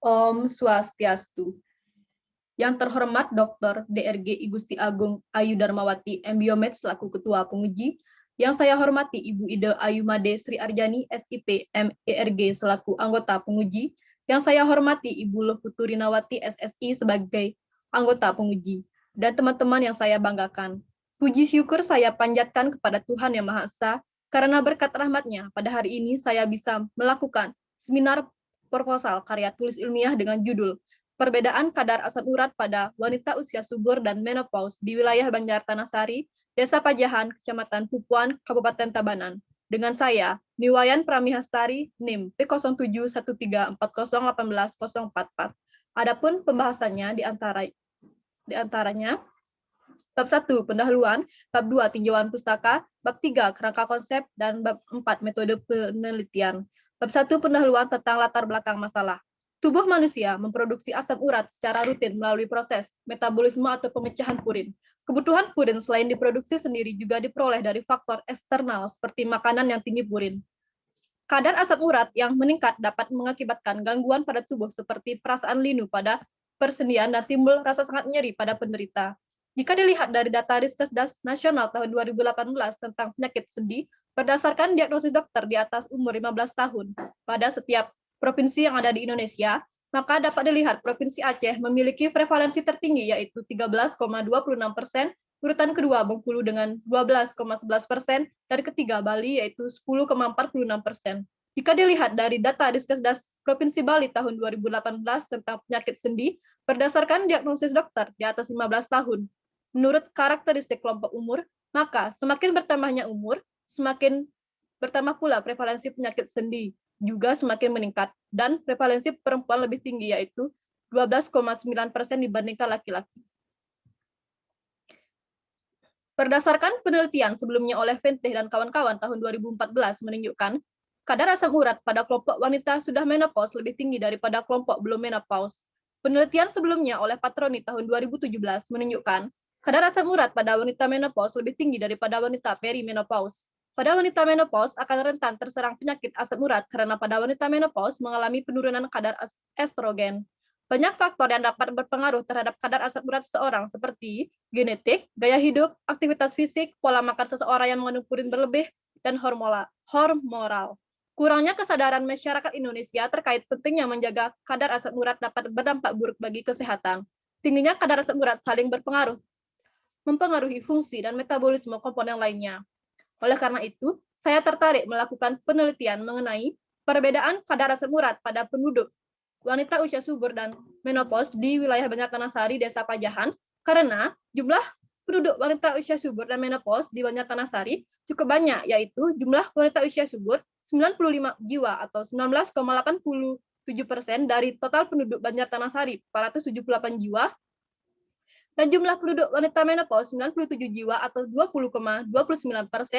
Om Swastiastu. Yang terhormat Dr. DRG Igusti Agung Ayu Darmawati, MBiomed selaku Ketua Penguji. Yang saya hormati Ibu Ida Ayu Made Sri Arjani, SIP, MERG selaku anggota penguji. Yang saya hormati Ibu Loh Nawati, SSI sebagai anggota penguji. Dan teman-teman yang saya banggakan. Puji syukur saya panjatkan kepada Tuhan Yang Maha Esa, karena berkat rahmat-Nya pada hari ini saya bisa melakukan seminar proposal karya tulis ilmiah dengan judul Perbedaan kadar asam urat pada wanita usia subur dan menopause di wilayah Banjartanasari, Desa Pajahan, Kecamatan Pupuan, Kabupaten Tabanan. Dengan saya, Niwayan Pramihastari, NIM P071340180044. Adapun pembahasannya di antaranya Bab 1, pendahuluan, Bab 2, tinjauan pustaka, Bab 3, kerangka konsep, dan Bab 4, metode penelitian. Bab 1, pendahuluan tentang latar belakang masalah. Tubuh manusia memproduksi asam urat secara rutin melalui proses metabolisme atau pemecahan purin. Kebutuhan purin selain diproduksi sendiri juga diperoleh dari faktor eksternal seperti makanan yang tinggi purin. Kadar asam urat yang meningkat dapat mengakibatkan gangguan pada tubuh seperti perasaan linu pada persendian dan timbul rasa sangat nyeri pada penderita. Jika dilihat dari data Riskesdas Nasional tahun 2018 tentang penyakit sendi, berdasarkan diagnosis dokter di atas umur 15 tahun pada setiap provinsi yang ada di Indonesia, maka dapat dilihat Provinsi Aceh memiliki prevalensi tertinggi yaitu 13,26%, urutan kedua Bengkulu dengan 12,11%, dan ketiga Bali yaitu 10,46%. Jika dilihat dari data Riskesdas Provinsi Bali tahun 2018 tentang penyakit sendi, berdasarkan diagnosis dokter di atas 15 tahun, menurut karakteristik kelompok umur, maka semakin bertambahnya umur, semakin bertambah pula prevalensi penyakit sendi, juga semakin meningkat, dan prevalensi perempuan lebih tinggi, yaitu 12,9% dibandingkan laki-laki. Berdasarkan penelitian sebelumnya oleh Vente dan kawan-kawan tahun 2014 menunjukkan, kadar asam urat pada kelompok wanita sudah menopause lebih tinggi daripada kelompok belum menopause. Penelitian sebelumnya oleh Patroni tahun 2017 menunjukkan, kadar asam urat pada wanita menopause lebih tinggi daripada wanita perimenopause. Pada wanita menopause akan rentan terserang penyakit asam urat karena pada wanita menopause mengalami penurunan kadar estrogen. Banyak faktor yang dapat berpengaruh terhadap kadar asam urat seseorang seperti genetik, gaya hidup, aktivitas fisik, pola makan seseorang yang mengandung purin berlebih, dan hormonal. Kurangnya kesadaran masyarakat Indonesia terkait pentingnya menjaga kadar asam urat dapat berdampak buruk bagi kesehatan. Tingginya kadar asam urat saling mempengaruhi fungsi dan metabolisme komponen lainnya. Oleh karena itu, saya tertarik melakukan penelitian mengenai perbedaan kadar asam urat pada penduduk wanita usia subur dan menopause di wilayah Banjartanasari, Desa Pajahan, karena jumlah penduduk wanita usia subur dan menopause di Banjartanasari cukup banyak, yaitu jumlah wanita usia subur 95 jiwa atau 19,87% dari total penduduk Banjartanasari 478 jiwa, dan jumlah penduduk wanita menopause 97 jiwa atau 20,29%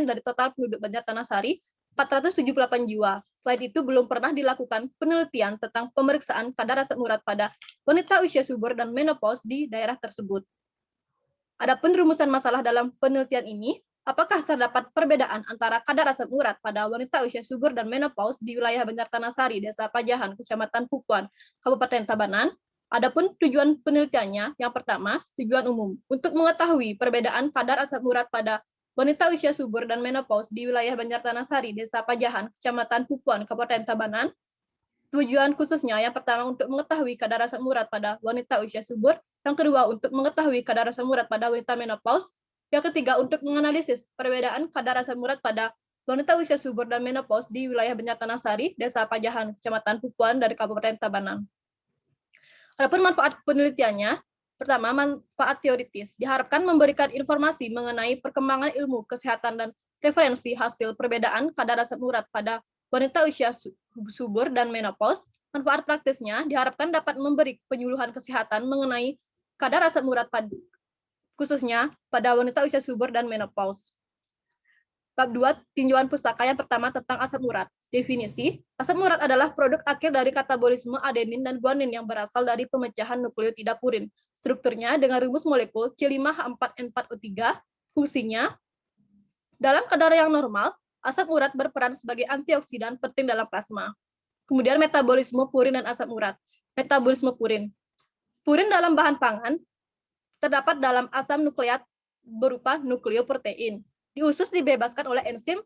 dari total penduduk Banjartanasari 478 jiwa. Selain itu, belum pernah dilakukan penelitian tentang pemeriksaan kadar asam urat pada wanita usia subur dan menopause di daerah tersebut. Adapun rumusan masalah dalam penelitian ini, apakah terdapat perbedaan antara kadar asam urat pada wanita usia subur dan menopause di wilayah Banjartanasari, Desa Pajahan, Kecamatan Pupuan, Kabupaten Tabanan? Adapun tujuan penelitiannya, yang pertama, tujuan umum, untuk mengetahui perbedaan kadar asam urat pada wanita usia subur dan menopause di wilayah Banjartanasari, Desa Pajahan, Kecamatan Pupuan, Kabupaten Tabanan. Tujuan khususnya, yang pertama, untuk mengetahui kadar asam urat pada wanita usia subur, yang kedua, untuk mengetahui kadar asam urat pada wanita menopause, yang ketiga, untuk menganalisis perbedaan kadar asam urat pada wanita usia subur dan menopause di wilayah Banjartanasari, Desa Pajahan, Kecamatan Pupuan, dari Kabupaten Tabanan. Adapun manfaat penelitiannya, pertama, manfaat teoritis, diharapkan memberikan informasi mengenai perkembangan ilmu kesehatan dan referensi hasil perbedaan kadar asam urat pada wanita usia subur dan menopause. Manfaat praktisnya diharapkan dapat memberi penyuluhan kesehatan mengenai kadar asam urat khususnya pada wanita usia subur dan menopause. Bab 2, tinjauan pustaka. Yang pertama tentang asam urat. Definisi, asam urat adalah produk akhir dari katabolisme adenin dan guanin yang berasal dari pemecahan nukleotida purin. Strukturnya dengan rumus molekul C5H4N4O3. Fungsinya, dalam kadar yang normal, asam urat berperan sebagai antioksidan penting dalam plasma. Kemudian metabolisme purin dan asam urat. Metabolisme purin. Purin dalam bahan pangan terdapat dalam asam nukleat berupa nukleoprotein. Di usus dibebaskan oleh enzim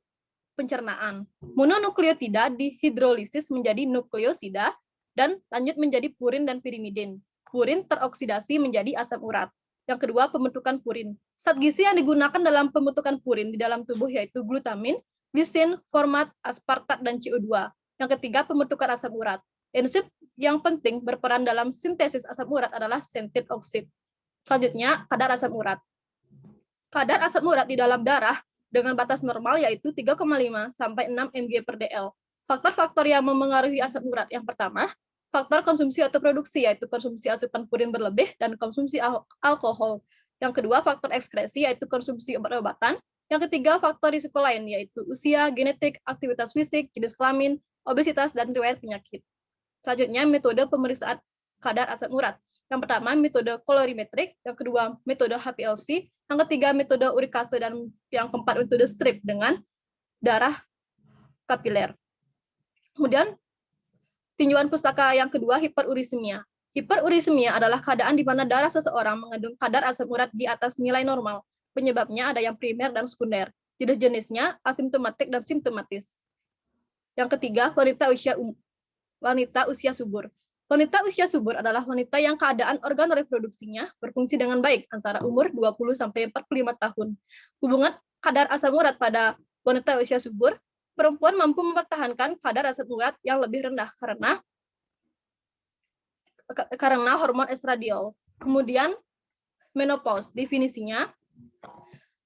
pencernaan. Mononukleotida dihidrolisis menjadi nukleosida dan lanjut menjadi purin dan pirimidin. Purin teroksidasi menjadi asam urat. Yang kedua, pembentukan purin. Zat gizi yang digunakan dalam pembentukan purin di dalam tubuh yaitu glutamin, lisin, format, aspartat, dan CO2. Yang ketiga, pembentukan asam urat. Enzim yang penting berperan dalam sintesis asam urat adalah sentit oksid. Selanjutnya, kadar asam urat. Kadar asam urat di dalam darah dengan batas normal yaitu 3,5 sampai 6 mg per dl. Faktor-faktor yang memengaruhi asam urat yang pertama, faktor konsumsi atau produksi yaitu konsumsi asupan purin berlebih dan konsumsi alkohol. Yang kedua, faktor ekskresi yaitu konsumsi obat-obatan. Yang ketiga, faktor risiko lain yaitu usia, genetik, aktivitas fisik, jenis kelamin, obesitas, dan riwayat penyakit. Selanjutnya, metode pemeriksaan kadar asam urat. Yang pertama, metode kolorimetrik. Yang kedua, metode HPLC. Yang ketiga, metode urikase. Dan yang keempat, metode strip dengan darah kapiler. Kemudian, tinjauan pustaka yang kedua, hiperurisemia. Hiperurisemia adalah keadaan di mana darah seseorang mengandung kadar asam urat di atas nilai normal. Penyebabnya ada yang primer dan sekunder. Jenis-jenisnya asimptomatik dan simptomatis. Yang ketiga, wanita usia subur. Wanita usia subur adalah wanita yang keadaan organ reproduksinya berfungsi dengan baik antara umur 20 sampai 45 tahun. Hubungan kadar asam urat pada wanita usia subur, perempuan mampu mempertahankan kadar asam urat yang lebih rendah karena hormon estradiol. Kemudian menopause, definisinya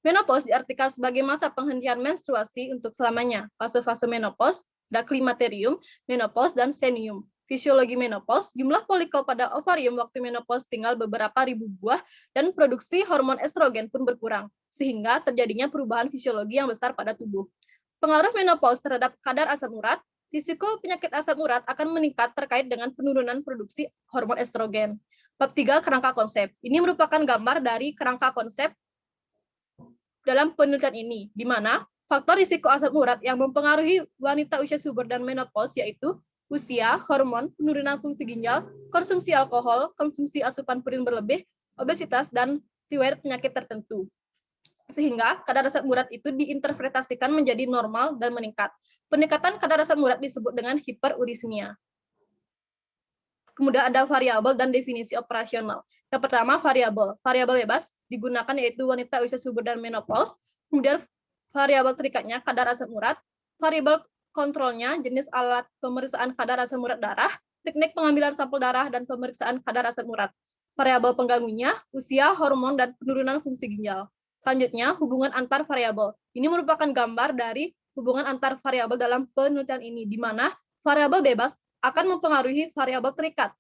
menopause diartikan sebagai masa penghentian menstruasi untuk selamanya. Fase-fase menopause, ada klimakterium, menopause, dan senium. Fisiologi menopause, jumlah folikel pada ovarium waktu menopause tinggal beberapa ribu buah dan produksi hormon estrogen pun berkurang, sehingga terjadinya perubahan fisiologi yang besar pada tubuh. Pengaruh menopause terhadap kadar asam urat, risiko penyakit asam urat akan meningkat terkait dengan penurunan produksi hormon estrogen. Bab 3, kerangka konsep. Ini merupakan gambar dari kerangka konsep dalam penelitian ini, di mana faktor risiko asam urat yang mempengaruhi wanita usia subur dan menopause yaitu usia, hormon, penurunan fungsi ginjal, konsumsi alkohol, konsumsi asupan purin berlebih, obesitas, dan riwayat penyakit tertentu. Sehingga kadar asam urat itu diinterpretasikan menjadi normal dan meningkat. Peningkatan kadar asam urat disebut dengan hiperurisemia. Kemudian ada variabel dan definisi operasional. Yang pertama, variabel. Variabel bebas digunakan yaitu wanita usia subur dan menopause. Kemudian variabel terikatnya kadar asam urat. Variabel kontrolnya jenis alat pemeriksaan kadar asam urat darah, teknik pengambilan sampel darah, dan pemeriksaan kadar asam urat. Variabel pengganggunya usia, hormon, dan penurunan fungsi ginjal. Selanjutnya, hubungan antar variabel. Ini merupakan gambar dari hubungan antar variabel dalam penelitian ini, di mana variabel bebas akan mempengaruhi variabel terikat,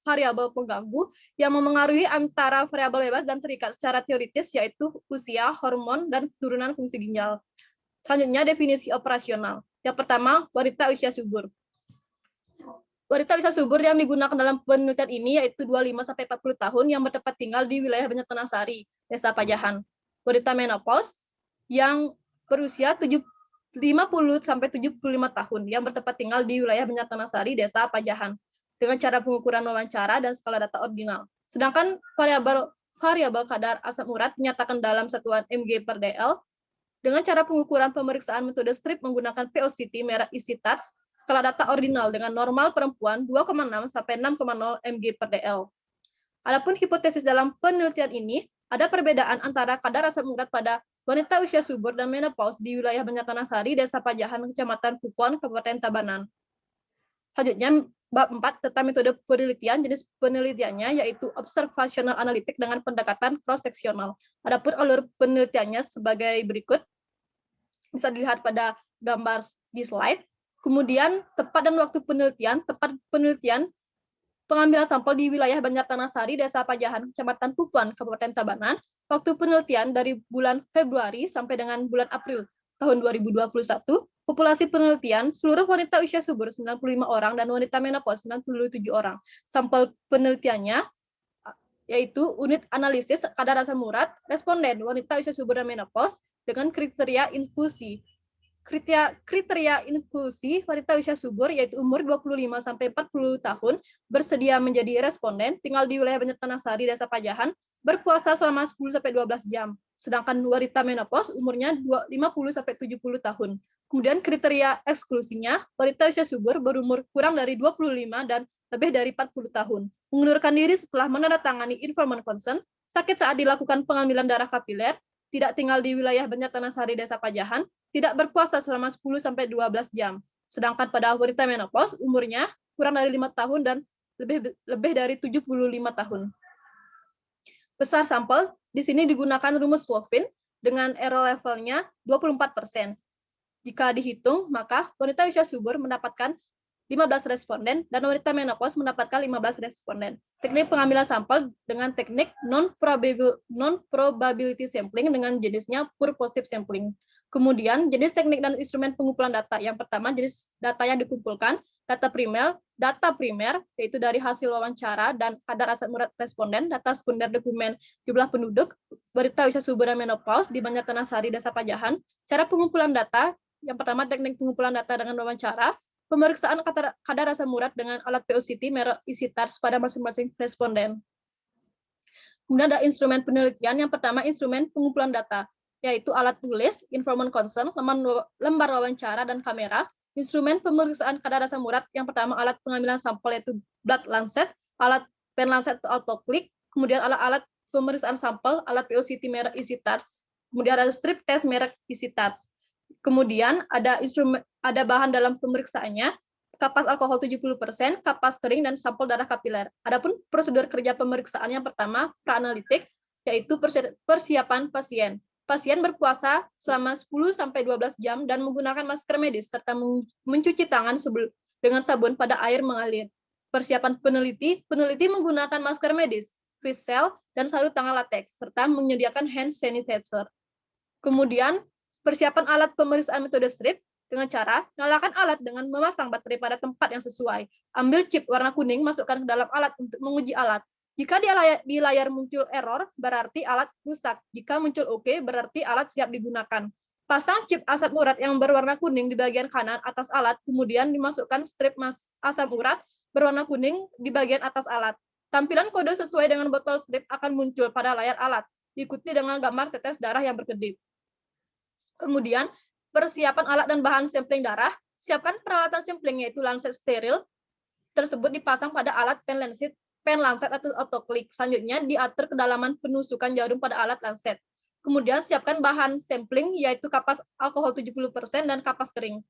variabel pengganggu yang memengaruhi antara variabel bebas dan terikat secara teoritis yaitu usia, hormon, dan penurunan fungsi ginjal. Selanjutnya, definisi operasional. Yang pertama, wanita usia subur. Wanita usia subur yang digunakan dalam penelitian ini yaitu 25-40 tahun yang bertempat tinggal di wilayah Banjartanasari, Desa Pajahan. Wanita menopause yang berusia 50-75 tahun yang bertempat tinggal di wilayah Banjartanasari, Desa Pajahan, dengan cara pengukuran wawancara dan skala data ordinal. Sedangkan variabel kadar asam urat dinyatakan dalam satuan mg per dl dengan cara pengukuran pemeriksaan metode strip menggunakan POCT merek EasyTouch, skala data ordinal dengan normal perempuan 2,6 sampai 6,0 mg per dl. Adapun hipotesis dalam penelitian ini, ada perbedaan antara kadar asam urat pada wanita usia subur dan menopause di wilayah Banjartanasari, Desa Pajahan, Kecamatan Kupon, Kabupaten Tabanan. Selanjutnya, bab 4 tentang metode penelitian, jenis penelitiannya yaitu observational analitik dengan pendekatan cross-seksional. Adapun alur penelitiannya sebagai berikut, bisa dilihat pada gambar di slide. Kemudian, tempat dan waktu penelitian, tempat penelitian pengambilan sampel di wilayah Banjartanasari, Desa Pajahan, Kecamatan Pupuan, Kabupaten Tabanan. Waktu penelitian dari bulan Februari sampai dengan bulan April tahun 2021. Populasi penelitian, seluruh wanita usia subur 95 orang dan wanita menopause 97 orang. Sampel penelitiannya yaitu unit analisis kadar asam urat, responden wanita usia subur dan menopause dengan kriteria infusi. Kriteria inklusi wanita usia subur yaitu umur 25 sampai 40 tahun, bersedia menjadi responden, tinggal di wilayah Banjartanah-Sari, Desa Pajahan, berpuasa selama 10 sampai 12 jam. Sedangkan wanita menopause umurnya 50 sampai 70 tahun. Kemudian kriteria eksklusinya, wanita usia subur berumur kurang dari 25 dan lebih dari 40 tahun. Mengundurkan diri setelah menandatangani informed consent, sakit saat dilakukan pengambilan darah kapiler, tidak tinggal di wilayah Banjartanah-Sari, Desa Pajahan, tidak berpuasa selama 10 sampai 12 jam. Sedangkan pada wanita menopause umurnya kurang dari 5 tahun dan lebih dari 75 tahun. Besar sampel di sini digunakan rumus Slovin dengan error levelnya 24%. Jika dihitung, maka wanita usia subur mendapatkan 15 responden dan wanita menopause mendapatkan 15 responden. Teknik pengambilan sampel dengan teknik non-probability sampling dengan jenisnya purposive sampling. Kemudian jenis teknik dan instrumen pengumpulan data. Yang pertama jenis data yang dikumpulkan, data primer yaitu dari hasil wawancara dan kadar asam urat responden, data sekunder dokumen jumlah penduduk, wanita usia subur dan menopause di Banjartanah-Sari, Desa Pajahan. Cara pengumpulan data, yang pertama teknik pengumpulan data dengan wawancara, pemeriksaan kadar asam urat dengan alat POCT merek EasyTouch pada masing-masing responden. Kemudian ada instrumen penelitian. Yang pertama instrumen pengumpulan data, yaitu alat tulis, informed consent, lembar wawancara, dan kamera. Instrumen pemeriksaan kadar asam urat, yang pertama alat pengambilan sampel yaitu blood lancet, alat pen lancet autoclick, kemudian alat-alat pemeriksaan sampel, alat POCT merek EasyTouch, kemudian ada strip test merek EasyTouch. Kemudian ada bahan dalam pemeriksaannya, kapas alkohol 70%, kapas kering, dan sampel darah kapiler. Adapun prosedur kerja pemeriksaan yang pertama, pra-analitik, yaitu persiapan pasien. Pasien berpuasa selama 10-12 jam dan menggunakan masker medis, serta mencuci tangan dengan sabun pada air mengalir. Persiapan peneliti menggunakan masker medis, face shield, dan sarung tangan latex, serta menyediakan hand sanitizer. Kemudian, persiapan alat pemeriksaan metode strip dengan cara nyalakan alat dengan memasang baterai pada tempat yang sesuai. Ambil chip warna kuning, masukkan ke dalam alat untuk menguji alat. Jika di layar muncul error, berarti alat rusak. Jika muncul OK, berarti alat siap digunakan. Pasang chip asam urat yang berwarna kuning di bagian kanan atas alat, kemudian dimasukkan strip asam urat berwarna kuning di bagian atas alat. Tampilan kode sesuai dengan botol strip akan muncul pada layar alat, diikuti dengan gambar tetes darah yang berkedip. Kemudian, persiapan alat dan bahan sampling darah. Siapkan peralatan sampling, yaitu lancet steril, tersebut dipasang pada alat pen lancet atau autoclick. Selanjutnya, diatur kedalaman penusukan jarum pada alat lancet. Kemudian, siapkan bahan sampling, yaitu kapas alkohol 70% dan kapas kering.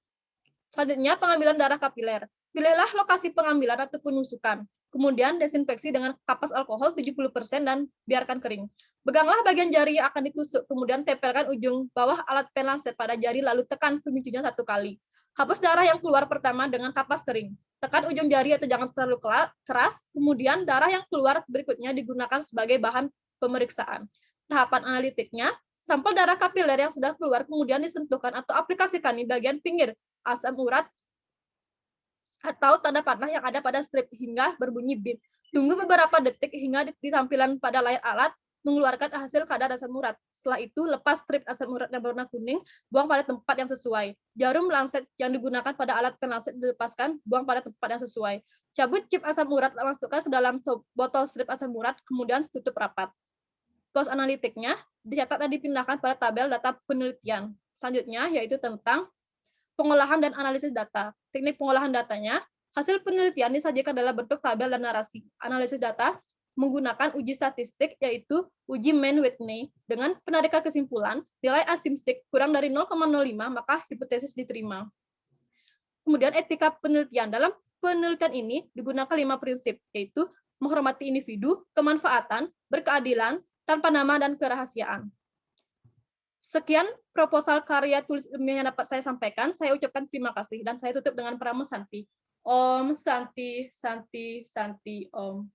Selanjutnya, pengambilan darah kapiler. Pilihlah lokasi pengambilan atau penusukan. Kemudian desinfeksi dengan kapas alkohol 70% dan biarkan kering. Peganglah bagian jari yang akan ditusuk, kemudian tempelkan ujung bawah alat pen lancet pada jari, lalu tekan pemicunya 1 kali. Hapus darah yang keluar pertama dengan kapas kering. Tekan ujung jari atau jangan terlalu keras, kemudian darah yang keluar berikutnya digunakan sebagai bahan pemeriksaan. Tahapan analitiknya, sampel darah kapiler yang sudah keluar kemudian disentuhkan atau aplikasikan di bagian pinggir asam urat atau tanda panah yang ada pada strip hingga berbunyi beep. Tunggu beberapa detik hingga di tampilan pada layar alat mengeluarkan hasil kadar asam urat. Setelah itu, lepas strip asam urat yang berwarna kuning, buang pada tempat yang sesuai. Jarum lancet yang digunakan pada alat penlancet dilepaskan, buang pada tempat yang sesuai. Cabut chip asam urat, masukkan ke dalam botol strip asam urat, kemudian tutup rapat. Post analitiknya dicatat dan dipindahkan pada tabel data penelitian. Selanjutnya, yaitu tentang pengolahan dan analisis data. Teknik pengolahan datanya, hasil penelitian disajikan dalam bentuk tabel dan narasi. Analisis data menggunakan uji statistik, yaitu uji Mann-Whitney, dengan penarikan kesimpulan, nilai asimstik kurang dari 0,05, maka hipotesis diterima. Kemudian etika penelitian. Dalam penelitian ini digunakan 5 prinsip, yaitu menghormati individu, kemanfaatan, berkeadilan, tanpa nama, dan kerahasiaan. Sekian proposal karya tulis ilmiah yang dapat saya sampaikan. Saya ucapkan terima kasih dan saya tutup dengan pramu Santi. Om Santi, Santi, Santi, Om.